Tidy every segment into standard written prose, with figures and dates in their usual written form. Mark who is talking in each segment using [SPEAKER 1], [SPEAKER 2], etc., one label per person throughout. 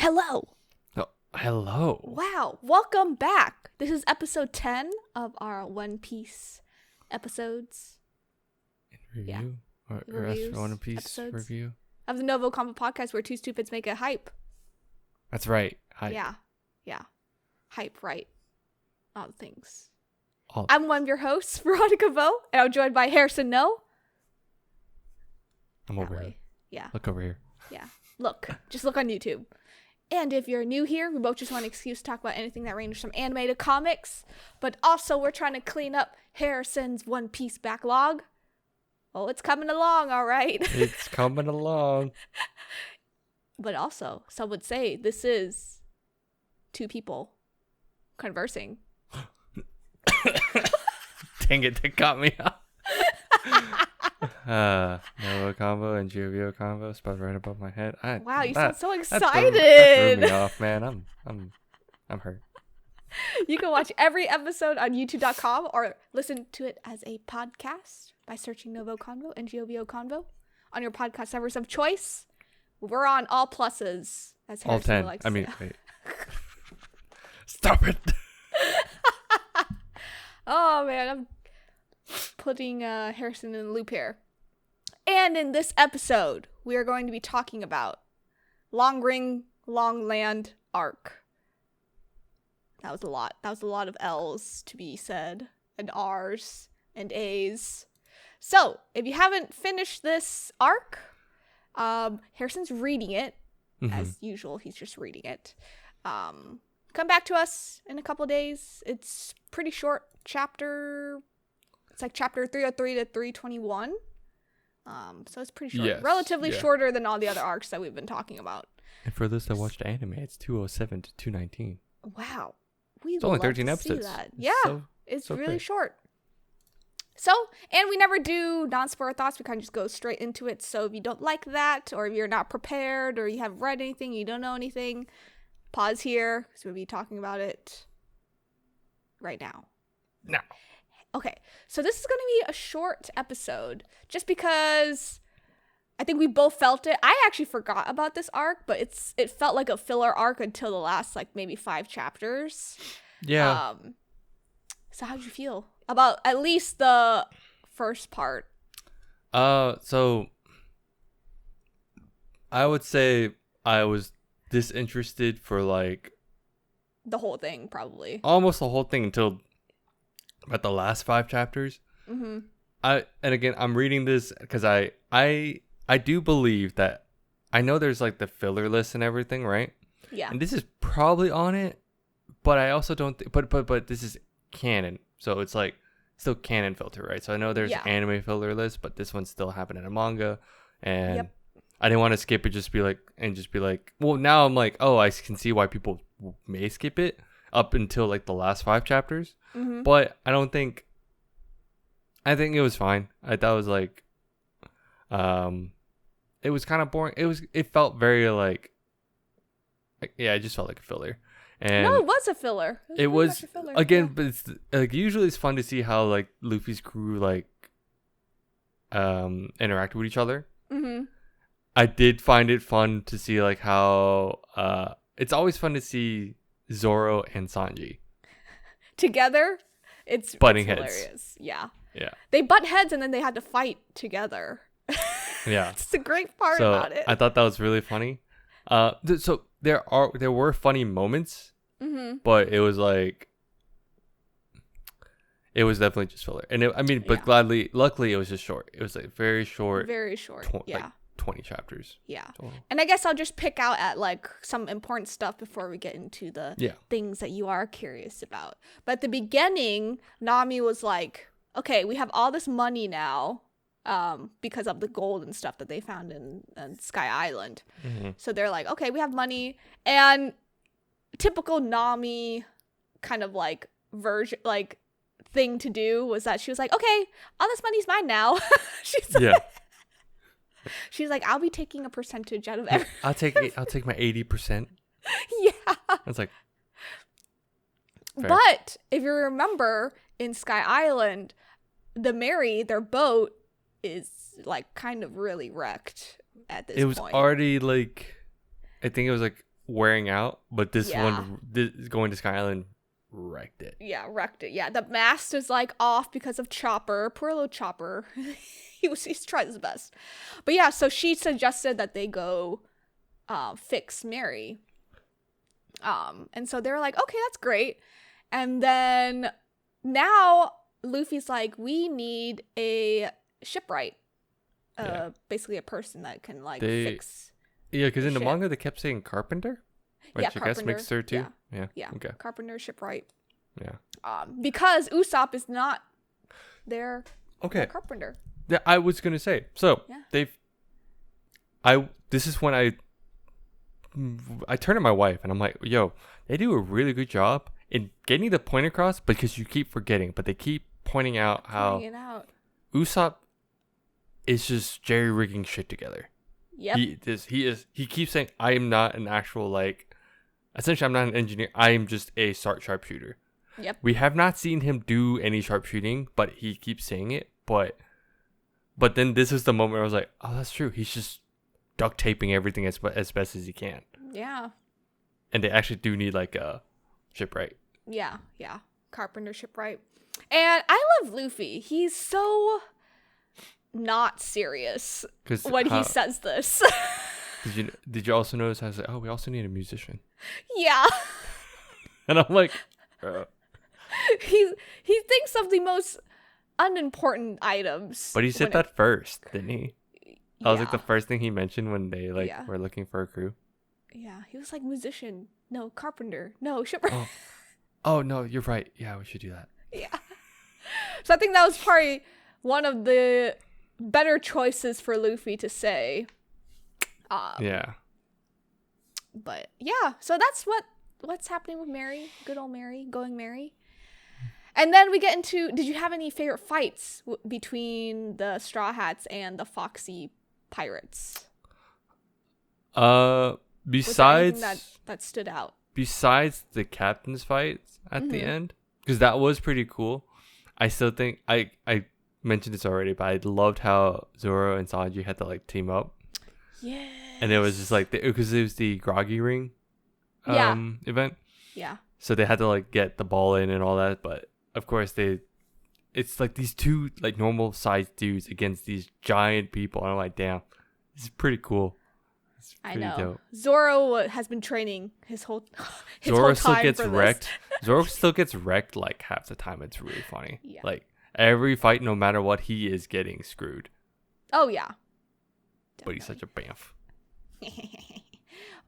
[SPEAKER 1] Hello.
[SPEAKER 2] Oh, hello.
[SPEAKER 1] Wow. Welcome back. This is episode 10 of our One Piece episodes.
[SPEAKER 2] Review?
[SPEAKER 1] Yeah.
[SPEAKER 2] Or
[SPEAKER 1] Reviews,
[SPEAKER 2] One Piece
[SPEAKER 1] episodes.
[SPEAKER 2] review?
[SPEAKER 1] Of the NgoVo Convo podcast where two stupids make a hype.
[SPEAKER 2] That's right. Hi.
[SPEAKER 1] Yeah. Hype, right. All the things.
[SPEAKER 2] All-
[SPEAKER 1] I'm one of your hosts, Veronica Vo, and I'm joined by Harrison No.
[SPEAKER 2] I'm over here.
[SPEAKER 1] Yeah.
[SPEAKER 2] Look over here.
[SPEAKER 1] Yeah. Look. Just look on YouTube. And if you're new here, we both just want an excuse to talk about anything that ranges from anime to comics. But also, we're trying to clean up Harrison's One Piece backlog. Oh, it's coming along, all right.
[SPEAKER 2] It's coming along.
[SPEAKER 1] But also, some would say this is two people conversing.
[SPEAKER 2] Dang it, that got me up. NgoVo Convo and NgoVo Convo spelled right above my head.
[SPEAKER 1] Wow, you sound so
[SPEAKER 2] That
[SPEAKER 1] excited.
[SPEAKER 2] threw me off, man. I'm hurt.
[SPEAKER 1] You can watch every episode on youtube.com or listen to it as a podcast by searching NgoVo Convo and NgoVo Convo on your podcast servers of choice. We're on all pluses, as Harrison
[SPEAKER 2] All 10.
[SPEAKER 1] likes
[SPEAKER 2] I
[SPEAKER 1] to
[SPEAKER 2] mean,
[SPEAKER 1] say.
[SPEAKER 2] wait. Stop it.
[SPEAKER 1] Oh man, I'm putting Harrison in the loop here. And in this episode, we are going to be talking about Long Ring, Long Land arc. That was a lot. That was a lot of L's to be said, and R's, and A's. So, if you haven't finished this arc, Harrison's reading it. As usual, he's just reading it. Come back to us in a couple days. It's pretty short chapter. It's like chapter 303 to 321. So it's pretty short.
[SPEAKER 2] Yes,
[SPEAKER 1] Relatively
[SPEAKER 2] yeah.
[SPEAKER 1] shorter than all the other arcs that we've been talking about.
[SPEAKER 2] And for those that watched anime, it's 207 to 219.
[SPEAKER 1] Wow. We'd
[SPEAKER 2] It's only
[SPEAKER 1] love
[SPEAKER 2] 13
[SPEAKER 1] to
[SPEAKER 2] episodes.
[SPEAKER 1] see that.
[SPEAKER 2] It's
[SPEAKER 1] Yeah, it's
[SPEAKER 2] so
[SPEAKER 1] really
[SPEAKER 2] quick.
[SPEAKER 1] short. So, and we never do non-spoiler thoughts. We kind of just go straight into it. So if you don't like that, or if you're not prepared, or you haven't read anything, you don't know anything, pause here, because we'll be talking about it right now.
[SPEAKER 2] No.
[SPEAKER 1] Okay, so this is going to be a short episode, just because I think we both felt it. I actually forgot about this arc, but it felt like a filler arc until the last, like, maybe 5 chapters.
[SPEAKER 2] Yeah.
[SPEAKER 1] So how'd you feel about at least the first part?
[SPEAKER 2] So I would say I was disinterested for like
[SPEAKER 1] The whole thing, probably.
[SPEAKER 2] almost the whole thing until about the last 5 chapters.
[SPEAKER 1] Mm-hmm.
[SPEAKER 2] And again, I'm reading this because I do believe that I know there's like the filler list and everything, right?
[SPEAKER 1] Yeah.
[SPEAKER 2] And this is probably on it, but I also don't. But this is canon, so it's like still canon filter, right? So I know there's
[SPEAKER 1] Yeah.
[SPEAKER 2] anime filler list, but this one's still happening in a manga, and
[SPEAKER 1] Yep.
[SPEAKER 2] I didn't want to skip it. Just be like, well, now I'm like, oh, I can see why people may skip it up until like the last 5 chapters,
[SPEAKER 1] Mm-hmm.
[SPEAKER 2] but I don't think. I think it was fine. I thought it was like, it was kind of boring. It felt very like, yeah, it just felt like a filler. And
[SPEAKER 1] No, it was a filler.
[SPEAKER 2] it
[SPEAKER 1] pretty
[SPEAKER 2] was
[SPEAKER 1] much a filler.
[SPEAKER 2] again, but it's like usually it's fun to see how like Luffy's crew like interact with each other.
[SPEAKER 1] Yeah. Mm-hmm.
[SPEAKER 2] I did find it fun to see like how it's always fun to see Zoro and Sanji.
[SPEAKER 1] Together, it's
[SPEAKER 2] Butting
[SPEAKER 1] it's
[SPEAKER 2] heads.
[SPEAKER 1] hilarious. Yeah.
[SPEAKER 2] Yeah.
[SPEAKER 1] They butt heads and then they had to fight together.
[SPEAKER 2] Yeah.
[SPEAKER 1] It's the great part
[SPEAKER 2] So
[SPEAKER 1] about it.
[SPEAKER 2] I thought that was really funny. So there were funny moments,
[SPEAKER 1] Mm-hmm.
[SPEAKER 2] but it was like it was definitely just filler. And luckily it was just short. It was like very short,
[SPEAKER 1] Very short. Yeah.
[SPEAKER 2] like 20 chapters.
[SPEAKER 1] Yeah.
[SPEAKER 2] total.
[SPEAKER 1] And I guess I'll just pick out at like some important stuff before we get into the
[SPEAKER 2] Yeah.
[SPEAKER 1] things that you are curious about. But at the beginning, Nami was like, okay, we have all this money now because of the gold and stuff that they found in Sky Island.
[SPEAKER 2] Mm-hmm.
[SPEAKER 1] So they're like, okay, we have money. And typical Nami kind of like version, like thing to do was that she was like, okay, all this money's mine now.
[SPEAKER 2] Yeah.
[SPEAKER 1] She's like, I'll be taking a percentage out of every.
[SPEAKER 2] I'll take my 80%.
[SPEAKER 1] Yeah.
[SPEAKER 2] I was like, fair.
[SPEAKER 1] But if you remember in Sky Island, their boat is like kind of really wrecked at this point.
[SPEAKER 2] It was already like, I think it was like wearing out, but this
[SPEAKER 1] Yeah.
[SPEAKER 2] one, going to Sky Island, wrecked it.
[SPEAKER 1] Yeah, wrecked it. Yeah, the mast is like off because of Chopper. Poor little Chopper. He's tried his best. But yeah, so she suggested that they go fix Mary. And so they're like, okay, that's great. And then now Luffy's like, we need a shipwright. Basically a person that can like fix.
[SPEAKER 2] Yeah, because in the
[SPEAKER 1] ship.
[SPEAKER 2] manga they kept saying carpenter, which I guess makes her too. Yeah. Okay.
[SPEAKER 1] Carpenter, shipwright.
[SPEAKER 2] Yeah.
[SPEAKER 1] Because Usopp is not their carpenter.
[SPEAKER 2] Yeah, I was gonna say. So this is when I turn to my wife and I'm like, yo, they do a really good job in getting the point across because you keep forgetting, but they keep pointing out how Usopp is just jerry rigging shit together.
[SPEAKER 1] Yep.
[SPEAKER 2] He keeps saying, I am not an actual, like, essentially I'm not an engineer, I am just a sharpshooter.
[SPEAKER 1] Yep.
[SPEAKER 2] We have not seen him do any sharpshooting, but he keeps saying it. But then this is the moment where I was like, oh, that's true. He's just duct taping everything as best as he can.
[SPEAKER 1] Yeah.
[SPEAKER 2] And they actually do need like a shipwright.
[SPEAKER 1] Yeah. Carpenter, shipwright. And I love Luffy. He's so not serious when he says this.
[SPEAKER 2] Did you also notice I was like, oh, we also need a musician.
[SPEAKER 1] Yeah.
[SPEAKER 2] And I'm like,
[SPEAKER 1] he thinks of the most unimportant items.
[SPEAKER 2] But he said that first, didn't he? That was like the first thing he mentioned when they were looking for a crew.
[SPEAKER 1] Yeah, he was like musician, no carpenter, no shipwright.
[SPEAKER 2] Oh no, you're right. Yeah, we should do that.
[SPEAKER 1] Yeah. So I think that was probably one of the better choices for Luffy to say.
[SPEAKER 2] Yeah.
[SPEAKER 1] But yeah, so that's what's happening with Mary, good old Mary, going Mary. And then we get into, did you have any favorite fights between the Straw Hats and the Foxy Pirates?
[SPEAKER 2] Besides
[SPEAKER 1] that stood out.
[SPEAKER 2] Besides the captain's fights at the end, because that was pretty cool. I still think I mentioned this already, but I loved how Zoro and Sanji had to like team up.
[SPEAKER 1] Yeah.
[SPEAKER 2] And it was just like because it was the Groggy Ring event.
[SPEAKER 1] Yeah.
[SPEAKER 2] So they had to like get the ball in and all that, but of course it's like these two like normal sized dudes against these giant people. And I'm like, damn, this is pretty cool. It's pretty dope.
[SPEAKER 1] Zoro has been training his whole
[SPEAKER 2] Zoro
[SPEAKER 1] whole
[SPEAKER 2] still
[SPEAKER 1] time
[SPEAKER 2] gets
[SPEAKER 1] for
[SPEAKER 2] wrecked. Zoro still gets wrecked like half the time. It's really funny.
[SPEAKER 1] Yeah.
[SPEAKER 2] Like every fight, no matter what, he is getting screwed.
[SPEAKER 1] Oh yeah. Definitely.
[SPEAKER 2] But he's such a bamf.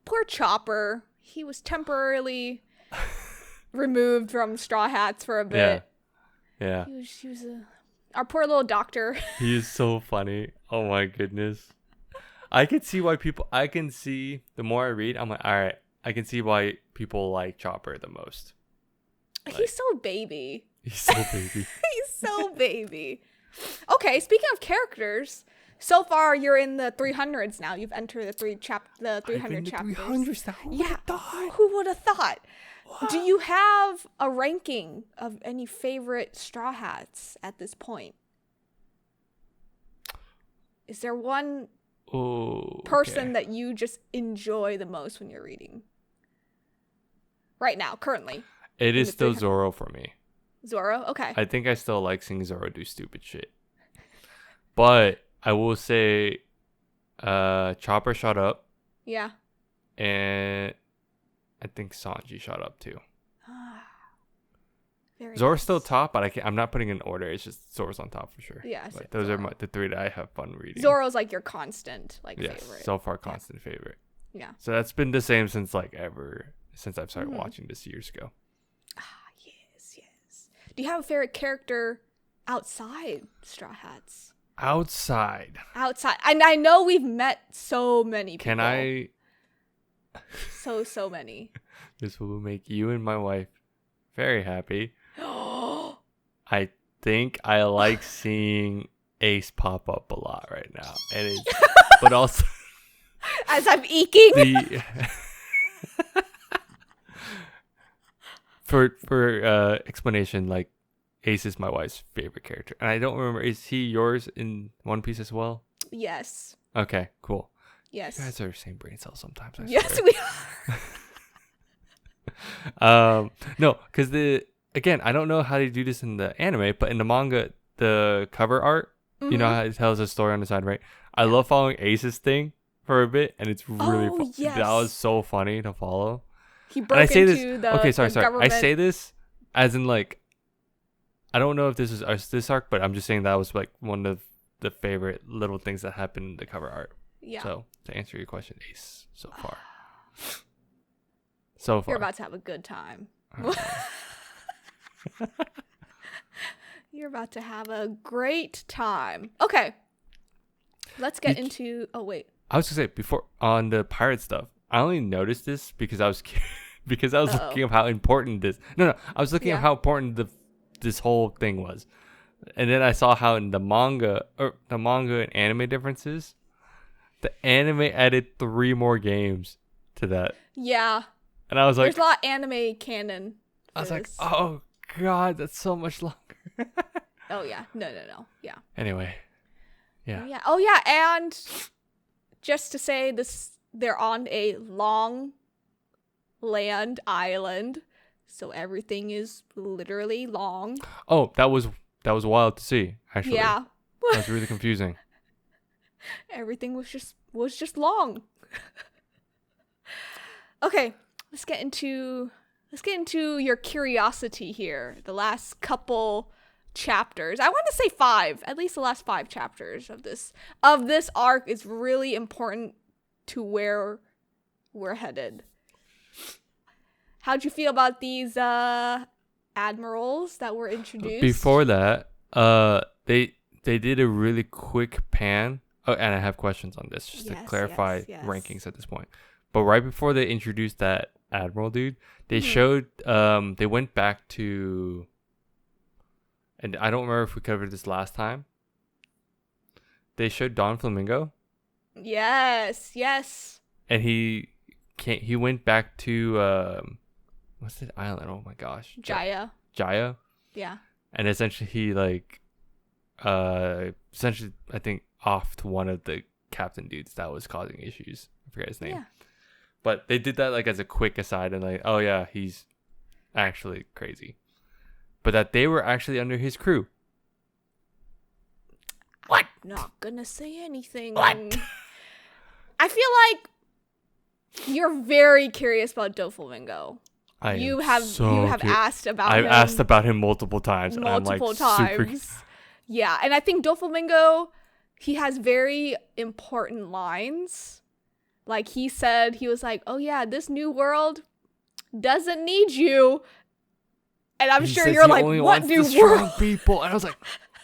[SPEAKER 1] Poor Chopper. He was temporarily removed from Straw Hats for a bit.
[SPEAKER 2] Yeah.
[SPEAKER 1] He was our poor little doctor.
[SPEAKER 2] He is so funny. Oh my goodness. I can see the more I read, I'm like, all right, I can see why people like Chopper the most. Like,
[SPEAKER 1] he's so baby.
[SPEAKER 2] He's so baby.
[SPEAKER 1] He's so baby. Okay, speaking of characters, so far you're in the 300s now. You've entered the 300 chapters.
[SPEAKER 2] 300s now.
[SPEAKER 1] Who would have thought?
[SPEAKER 2] What?
[SPEAKER 1] Do you have a ranking of any favorite Straw Hats at this point? Is there one person that you just enjoy the most when you're reading? Right now, currently.
[SPEAKER 2] It is still Zoro for me.
[SPEAKER 1] Zoro? Okay.
[SPEAKER 2] I think I still like seeing Zoro do stupid shit. But I will say Chopper shot up.
[SPEAKER 1] Yeah.
[SPEAKER 2] And I think Sanji shot up too.
[SPEAKER 1] Zoro's
[SPEAKER 2] still top, but I'm not putting in order. It's just Zoro's on top for sure.
[SPEAKER 1] Yeah.
[SPEAKER 2] But those are the three that I have fun reading.
[SPEAKER 1] Zoro's like your constant favorite.
[SPEAKER 2] So far constant favorite.
[SPEAKER 1] Yeah.
[SPEAKER 2] So that's been the same since since I've started watching this years ago.
[SPEAKER 1] Yes. Do you have a favorite character outside Straw Hats?
[SPEAKER 2] Outside.
[SPEAKER 1] And I know we've met so many people.
[SPEAKER 2] Can I?
[SPEAKER 1] So many.
[SPEAKER 2] This will make you and my wife very happy. I think I like seeing Ace pop up a lot right now, and but also
[SPEAKER 1] as I'm eking.
[SPEAKER 2] For explanation, like Ace is my wife's favorite character, and I don't remember. Is he yours in One Piece as well?
[SPEAKER 1] Yes.
[SPEAKER 2] Okay, cool.
[SPEAKER 1] Yes.
[SPEAKER 2] You guys are the same brain cells sometimes.
[SPEAKER 1] Yes, we are.
[SPEAKER 2] No, because again, I don't know how they do this in the anime, but in the manga, the cover art, you know how it tells a story on the side, right? I love following Ace's thing for a bit, and it's really fun.
[SPEAKER 1] Yes.
[SPEAKER 2] That was so funny to follow.
[SPEAKER 1] He
[SPEAKER 2] And I
[SPEAKER 1] broke
[SPEAKER 2] say
[SPEAKER 1] into
[SPEAKER 2] this. Okay, sorry.
[SPEAKER 1] government.
[SPEAKER 2] I say this as in like, I don't know if this is this arc, but I'm just saying that was like one of the favorite little things that happened in the cover art.
[SPEAKER 1] Yeah.
[SPEAKER 2] So to answer your question, Ace so far. So far.
[SPEAKER 1] You're about to have a good time. You're about to have a great time. Okay. Let's get into... Oh, wait.
[SPEAKER 2] I was going to say, before, on the pirate stuff, I only noticed this because I was looking at how important this... No. I was looking at how important this whole thing was. And then I saw how in the manga and anime differences, the anime added 3 more games to that.
[SPEAKER 1] Yeah.
[SPEAKER 2] And I was like...
[SPEAKER 1] There's a lot of anime canon.
[SPEAKER 2] I was like, oh, God, that's so much longer.
[SPEAKER 1] Oh, yeah. No. Yeah.
[SPEAKER 2] Anyway. Yeah.
[SPEAKER 1] Oh, yeah. And just to say this, they're on a long land island. So everything is literally long.
[SPEAKER 2] Oh, that was wild to see, actually.
[SPEAKER 1] Yeah.
[SPEAKER 2] That was really confusing.
[SPEAKER 1] Everything was just long. Okay, let's get into your curiosity here. The last couple chapters. I want to say 5. At least the last 5 chapters of this arc is really important to where we're headed. How'd you feel about these admirals that were introduced?
[SPEAKER 2] Before that, they did a really quick pan. Oh, and I have questions on this just to clarify rankings at this point. But right before they introduced that admiral dude, they showed they went back to, and I don't remember if we covered this last time. They showed Don Flamingo.
[SPEAKER 1] Yes.
[SPEAKER 2] And he went back to what's that island? Oh my gosh.
[SPEAKER 1] Jaya. Yeah.
[SPEAKER 2] And essentially he like essentially I think offed one of the captain dudes that was causing issues. I forget his name.
[SPEAKER 1] Yeah.
[SPEAKER 2] But they did that like as a quick aside and like, oh yeah, he's actually crazy. But that they were actually under his crew. What?
[SPEAKER 1] I'm not gonna say anything.
[SPEAKER 2] What?
[SPEAKER 1] I feel like you're very curious about Doflamingo. You have asked about him.
[SPEAKER 2] I've asked about him multiple times. And I'm like
[SPEAKER 1] times. Yeah, and I think Doflamingo, he has very important lines. Like he said, he was like, "Oh yeah, this new world doesn't need you." And I'm sure you're like, "What new world?"
[SPEAKER 2] Strong people, and I was like,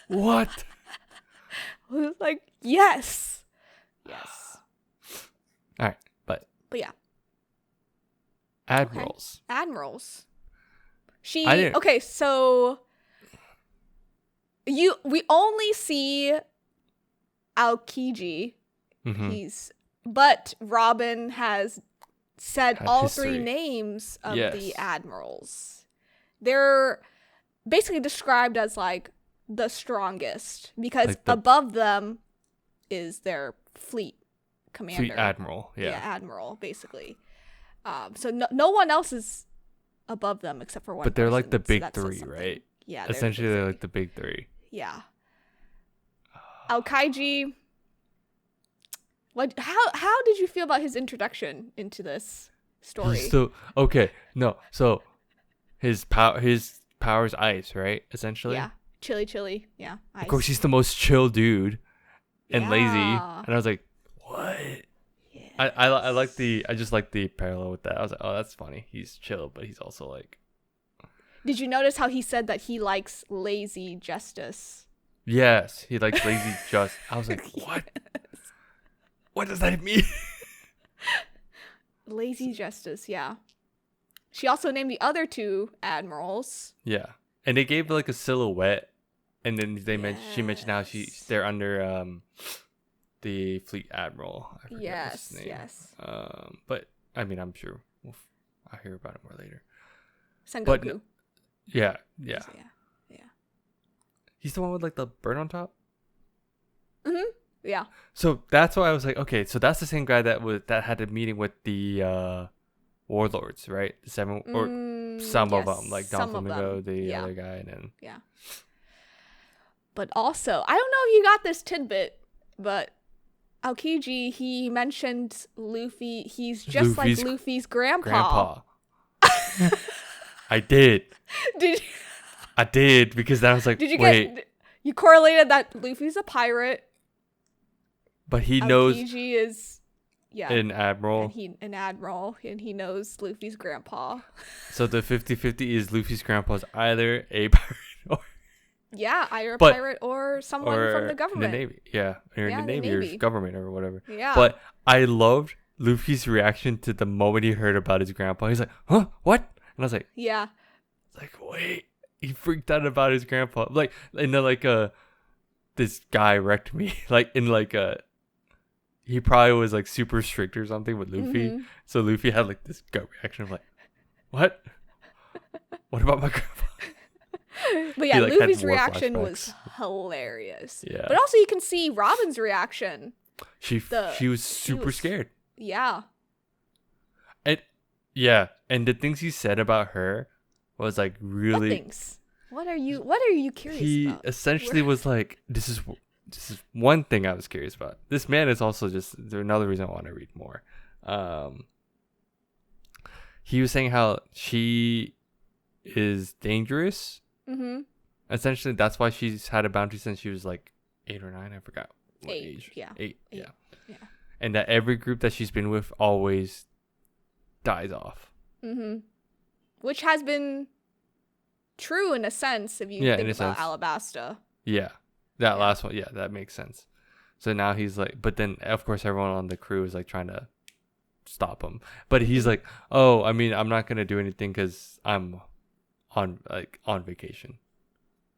[SPEAKER 2] "What?"
[SPEAKER 1] I was like, "Yes."
[SPEAKER 2] All right, but
[SPEAKER 1] yeah.
[SPEAKER 2] Admirals.
[SPEAKER 1] Okay. Admirals. Okay, so we only see Aokiji. But Robin has said all history. 3 names of the admirals. They're basically described as like the strongest because like above them is their fleet commander.
[SPEAKER 2] Fleet admiral,
[SPEAKER 1] yeah, admiral basically. So no one else is above them except for one.
[SPEAKER 2] But they're
[SPEAKER 1] person,
[SPEAKER 2] like the big 3, right?
[SPEAKER 1] Yeah,
[SPEAKER 2] essentially they're like the big 3.
[SPEAKER 1] Yeah. Aokiji. How did you feel about his introduction into this story?
[SPEAKER 2] So his power's ice, right? Essentially.
[SPEAKER 1] Yeah. Chilly. Yeah. Ice.
[SPEAKER 2] Of course, he's the most chill dude and lazy. And I was like, what? Yes. I just like the parallel with that. I was like, oh, that's funny. He's chill, but he's also like.
[SPEAKER 1] Did you notice how he said that he likes lazy justice?
[SPEAKER 2] Yes, he likes lazy justice. I was like, what? What does that mean?
[SPEAKER 1] Lazy justice, yeah. She also named the other 2 admirals.
[SPEAKER 2] Yeah, and they gave like a silhouette, and then she mentioned how they're under the fleet admiral. I forget his name. Yes. But I mean, I'm sure I'll hear about it more later.
[SPEAKER 1] Sengoku.
[SPEAKER 2] But, yeah. He's the one with like the bird on top.
[SPEAKER 1] Yeah.
[SPEAKER 2] So that's why I was like, okay, so that's the same guy that had a meeting with the warlords, right? The 7 or some of
[SPEAKER 1] yes,
[SPEAKER 2] them, like Don
[SPEAKER 1] some of
[SPEAKER 2] Flamingo,
[SPEAKER 1] them.
[SPEAKER 2] the
[SPEAKER 1] Yeah.
[SPEAKER 2] other guy, and then
[SPEAKER 1] Yeah. But also, I don't know if you got this tidbit, but Aokiji, he mentioned Luffy. He's just
[SPEAKER 2] Luffy's
[SPEAKER 1] like Luffy's grandpa.
[SPEAKER 2] I did.
[SPEAKER 1] Did
[SPEAKER 2] I did, because then I was like,
[SPEAKER 1] did you
[SPEAKER 2] wait,
[SPEAKER 1] get? You correlated that Luffy's a pirate.
[SPEAKER 2] but he knows
[SPEAKER 1] Aokiji is
[SPEAKER 2] an admiral.
[SPEAKER 1] and an admiral, and he knows Luffy's grandpa.
[SPEAKER 2] So the 50-50 is Luffy's grandpa's either a pirate or
[SPEAKER 1] Yeah, either a
[SPEAKER 2] But-
[SPEAKER 1] pirate or someone
[SPEAKER 2] or
[SPEAKER 1] from the government.
[SPEAKER 2] the Navy. Yeah, or
[SPEAKER 1] Yeah,
[SPEAKER 2] in
[SPEAKER 1] the
[SPEAKER 2] the Navy,
[SPEAKER 1] Navy.
[SPEAKER 2] or government or whatever.
[SPEAKER 1] Yeah.
[SPEAKER 2] But I loved Luffy's reaction to the moment he heard about his grandpa. He's like, huh? What? And I was like,
[SPEAKER 1] Yeah.
[SPEAKER 2] wait. He freaked out about his grandpa. Like, in the, like, this guy wrecked me. Like, in, like, he probably was, like, super strict or something with Luffy.
[SPEAKER 1] Mhm.
[SPEAKER 2] So Luffy had, like, this gut reaction of, like, what? What about my grandpa?
[SPEAKER 1] But yeah,
[SPEAKER 2] like, had
[SPEAKER 1] Luffy's
[SPEAKER 2] more
[SPEAKER 1] reaction was
[SPEAKER 2] flashbacks.
[SPEAKER 1] hilarious.
[SPEAKER 2] Yeah.
[SPEAKER 1] But also you can see Robin's reaction.
[SPEAKER 2] She was super scared.
[SPEAKER 1] Yeah.
[SPEAKER 2] Yeah, and the things he said about her was like really.
[SPEAKER 1] What things? What are you curious
[SPEAKER 2] He
[SPEAKER 1] about?
[SPEAKER 2] essentially was like, this is one thing I was curious about. This man is also just another reason I want to read more. He was saying how she is dangerous.
[SPEAKER 1] Mm-hmm.
[SPEAKER 2] Essentially, that's why she's had a bounty since she was like 8 or 9. I forgot what
[SPEAKER 1] 8,
[SPEAKER 2] age.
[SPEAKER 1] yeah.
[SPEAKER 2] 8,
[SPEAKER 1] Eight,
[SPEAKER 2] yeah.
[SPEAKER 1] yeah.
[SPEAKER 2] And that every group that she's been with always dies off.
[SPEAKER 1] Mm-hmm. Which has been true in a sense if you think about Alabasta.
[SPEAKER 2] Yeah. That last one. Yeah, that makes sense. So now he's like, but then of course everyone on the crew is like trying to stop him. But he's like, oh, I mean, I'm not going to do anything because I'm on vacation.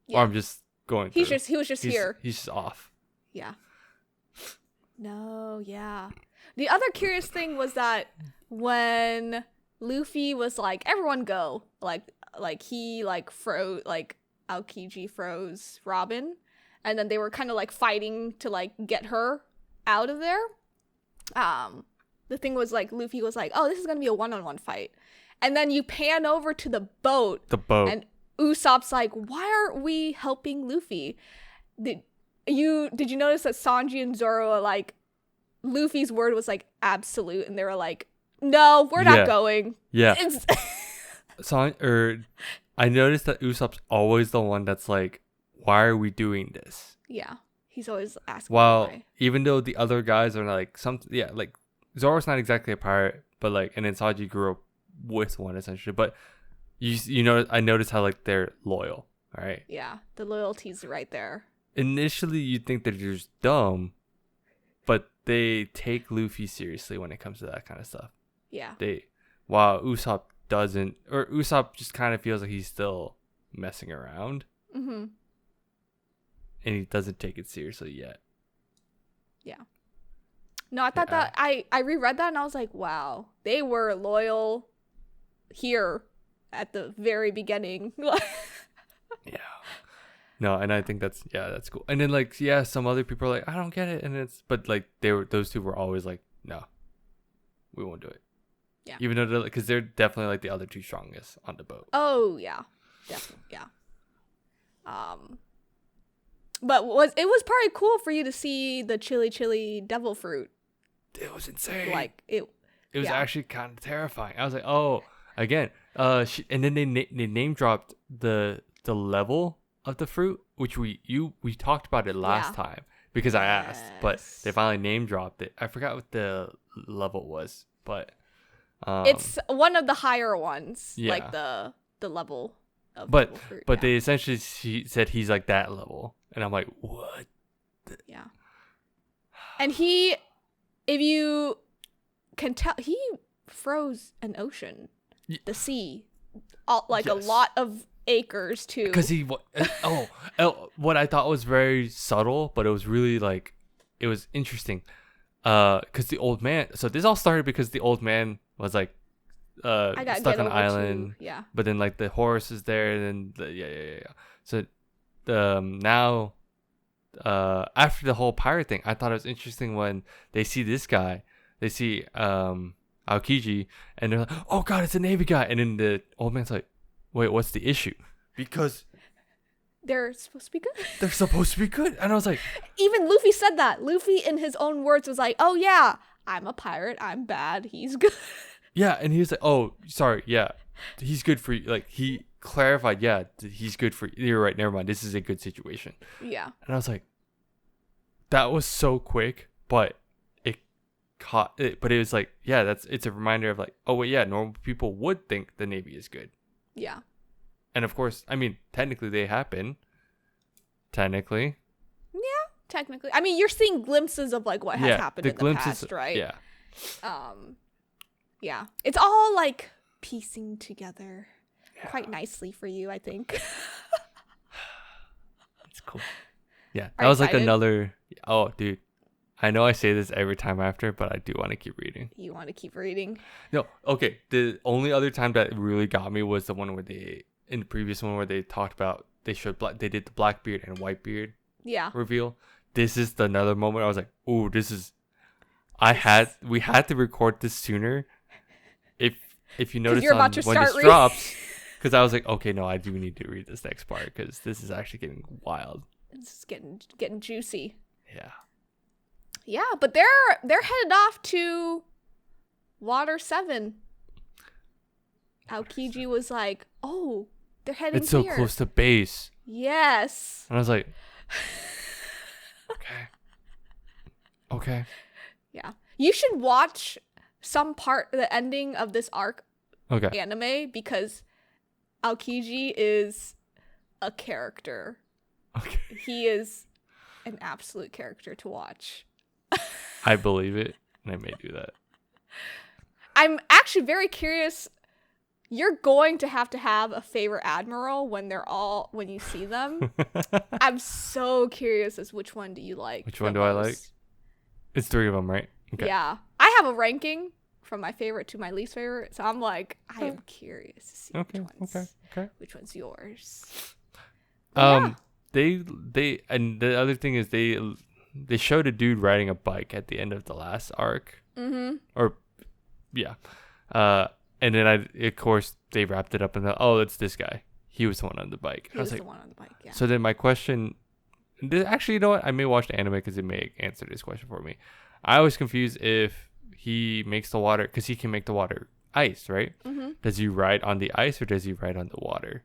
[SPEAKER 1] Yeah.
[SPEAKER 2] Or I'm just going
[SPEAKER 1] He
[SPEAKER 2] through.
[SPEAKER 1] was just here.
[SPEAKER 2] He's just off.
[SPEAKER 1] Yeah. No, yeah. The other curious thing was that when Luffy was like, everyone go, like he like froze, like Aokiji froze Robin, and then they were kind of like fighting to like get her out of there. The thing was like Luffy was like, oh, this is gonna be a one-on-one fight, and then you pan over to the boat, and Usopp's like, why aren't we helping Luffy? Did you notice that Sanji and Zoro are like, Luffy's word was like absolute, and they were like, no, we're not going.
[SPEAKER 2] Yeah. I noticed that Usopp's always the one that's like, why are we doing this?
[SPEAKER 1] Yeah. He's always asking
[SPEAKER 2] why. Even though the other guys are like like Zoro's not exactly a pirate, but like, and then Sanji grew up with one essentially. But you know, I noticed how like they're loyal. All right.
[SPEAKER 1] Yeah, the loyalty's right there.
[SPEAKER 2] Initially, you'd think that they're just dumb, but they take Luffy seriously when it comes to that kind of stuff.
[SPEAKER 1] Yeah.
[SPEAKER 2] While Usopp doesn't, or Usopp just kind of feels like he's still messing around.
[SPEAKER 1] Mm-hmm.
[SPEAKER 2] And he doesn't take it seriously yet.
[SPEAKER 1] Yeah. No, I thought that I reread that and I was like, wow, they were loyal here at the very beginning.
[SPEAKER 2] Yeah. No, and I think that's cool. And then like, yeah, some other people are like, I don't get it, and but like those two were always like, no, we won't do it.
[SPEAKER 1] Yeah.
[SPEAKER 2] Even though because they're definitely like the other two strongest on the boat.
[SPEAKER 1] Oh yeah, definitely, yeah. But it was probably cool for you to see the chili devil fruit.
[SPEAKER 2] It was insane.
[SPEAKER 1] Like it
[SPEAKER 2] was actually kind of terrifying. I was like, oh, again, and then they name dropped the level of the fruit, which we talked about it last time because I asked, but they finally name dropped it. I forgot what the level was, but
[SPEAKER 1] it's one of the higher ones, like the level of devil fruit.
[SPEAKER 2] But they essentially said he's like that level, and I'm like, what?
[SPEAKER 1] Yeah. And if you can tell, he froze an ocean, the sea, a lot of acres too.
[SPEAKER 2] Because what I thought was very subtle, but it was really like, it was interesting. Because the old man. So this all started because the old man was like, stuck on an island.
[SPEAKER 1] Yeah.
[SPEAKER 2] But then like the horse is there, and then yeah. So, now, after the whole pirate thing, I thought it was interesting when they see this guy. They see Aokiji, and they're like, oh god, it's a Navy guy, and then the old man's like, wait, what's the issue? Because
[SPEAKER 1] they're supposed to be good.
[SPEAKER 2] They're supposed to be good. And I was like,
[SPEAKER 1] even Luffy said that. Luffy in his own words was like, oh yeah, I'm a pirate, I'm bad, he's good.
[SPEAKER 2] Yeah, and he was like, oh, sorry, yeah, he's good for you. Like, he clarified, yeah, he's good for you. You're right, never mind, this is a good situation.
[SPEAKER 1] Yeah.
[SPEAKER 2] And I was like, that was so quick, but it caught it. But it was like, yeah, it's a reminder of like, oh wait, yeah, normal people would think the Navy is good.
[SPEAKER 1] Yeah.
[SPEAKER 2] And of course, I mean, technically they happen. Technically.
[SPEAKER 1] Yeah, technically. I mean, you're seeing glimpses of like what has happened in the past, right?
[SPEAKER 2] Yeah.
[SPEAKER 1] Yeah. It's all like piecing together quite nicely for you, I think.
[SPEAKER 2] It's cool. Yeah.
[SPEAKER 1] Are
[SPEAKER 2] That was
[SPEAKER 1] excited?
[SPEAKER 2] like another. Oh, dude. I know I say this every time after, but I do want to keep reading.
[SPEAKER 1] You want to keep reading?
[SPEAKER 2] No, okay. The only other time that really got me was the one where in the previous one where they talked about, they did the Blackbeard and Whitebeard reveal. This is another moment I was like, oh, this is, we had to record this sooner. If you notice when this drops, because I was like, okay, no, I do need to read this next part because this is actually getting wild.
[SPEAKER 1] It's getting juicy.
[SPEAKER 2] Yeah.
[SPEAKER 1] Yeah, but they're headed off to Water 7. Aokiji was like, "Oh, they're heading
[SPEAKER 2] It's so
[SPEAKER 1] here.
[SPEAKER 2] close to base."
[SPEAKER 1] Yes.
[SPEAKER 2] And I was like, okay.
[SPEAKER 1] Yeah. You should watch the ending of this arc anime because Aokiji is a character.
[SPEAKER 2] Okay.
[SPEAKER 1] He is an absolute character to watch.
[SPEAKER 2] I believe it, and I may do that.
[SPEAKER 1] I'm actually very curious. You're going to have a favorite admiral when you see them. I'm so curious as which one do you like?
[SPEAKER 2] Which one do I like? It's 3 of them, right? Okay.
[SPEAKER 1] Yeah. I have a ranking from my favorite to my least favorite, so I'm like, I am curious to see which one's yours.
[SPEAKER 2] They and the other thing is they showed a dude riding a bike at the end of the last arc.
[SPEAKER 1] Mm-hmm.
[SPEAKER 2] Or, yeah. And then of course, they wrapped it up in it's this guy. He was the one on the bike.
[SPEAKER 1] He was the one on the bike, yeah.
[SPEAKER 2] So then my question, actually, you know what? I may watch the anime because it may answer this question for me. I was confused if he makes the water, because he can make the water ice, right?
[SPEAKER 1] Mm-hmm.
[SPEAKER 2] Does he ride on the ice or does he ride on the water?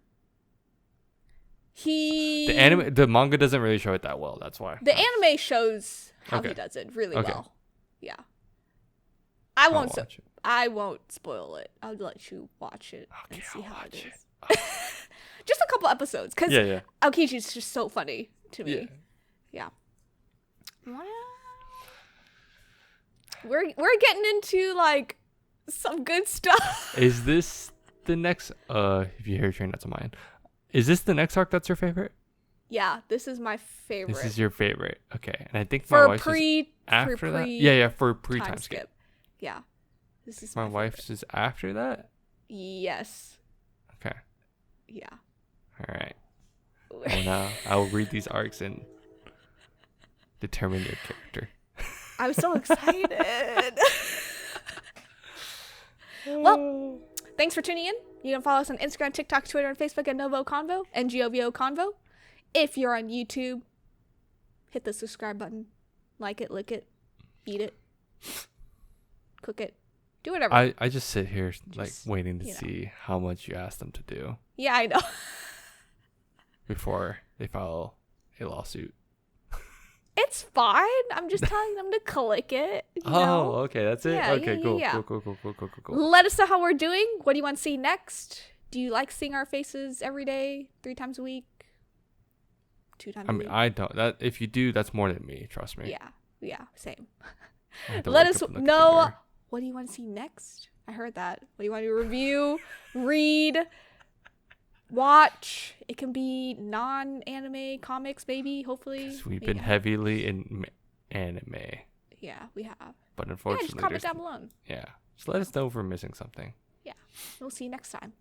[SPEAKER 2] The manga doesn't really show it that well. That's why.
[SPEAKER 1] The anime shows how he does it really well. Yeah. I won't spoil it. I'll let you watch it and see how it is. Just a couple episodes, because Aokiji's just so funny to me. Yeah. Wow. We're getting into like some good stuff.
[SPEAKER 2] Is this the next? If you hear train, that's mine. Is this the next arc that's your favorite?
[SPEAKER 1] Yeah, this is my favorite.
[SPEAKER 2] This is your favorite. Okay, and I think
[SPEAKER 1] for
[SPEAKER 2] my wife's is after that. Yeah, for pre-time skip.
[SPEAKER 1] Yeah. This is
[SPEAKER 2] my wife's is after that?
[SPEAKER 1] Yes.
[SPEAKER 2] Okay.
[SPEAKER 1] Yeah.
[SPEAKER 2] All right. Well, now I will read these arcs and determine your character.
[SPEAKER 1] I'm so excited. Well, thanks for tuning in. You can follow us on Instagram, TikTok, Twitter, and Facebook at NgoVo Convo and NgoVo Convo. If you're on YouTube, hit the subscribe button. Like it, lick it, eat it, cook it. Do whatever.
[SPEAKER 2] I just sit here waiting to see how much you ask them to do.
[SPEAKER 1] Yeah, I know.
[SPEAKER 2] Before they file a lawsuit.
[SPEAKER 1] It's fine. I'm just telling them to click it.
[SPEAKER 2] Okay. That's it?
[SPEAKER 1] Yeah,
[SPEAKER 2] okay, cool.
[SPEAKER 1] Yeah.
[SPEAKER 2] Cool.
[SPEAKER 1] Let us know how we're doing. What do you want to see next? Do you like seeing our faces every day, 3 times a week? 2 times a week?
[SPEAKER 2] I don't. If you do, that's more than me. Trust me.
[SPEAKER 1] Yeah, same.
[SPEAKER 2] Let
[SPEAKER 1] us know. What do you want to see next? I heard that. What do you want to review, read, watch? It can be non-anime comics, maybe, hopefully.
[SPEAKER 2] We've been heavily in anime.
[SPEAKER 1] Yeah, we have.
[SPEAKER 2] But unfortunately,
[SPEAKER 1] just comment down below.
[SPEAKER 2] Yeah. Just let us know if we're missing something.
[SPEAKER 1] Yeah. We'll see you next time.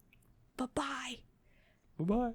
[SPEAKER 1] Bye-bye.
[SPEAKER 2] Bye-bye.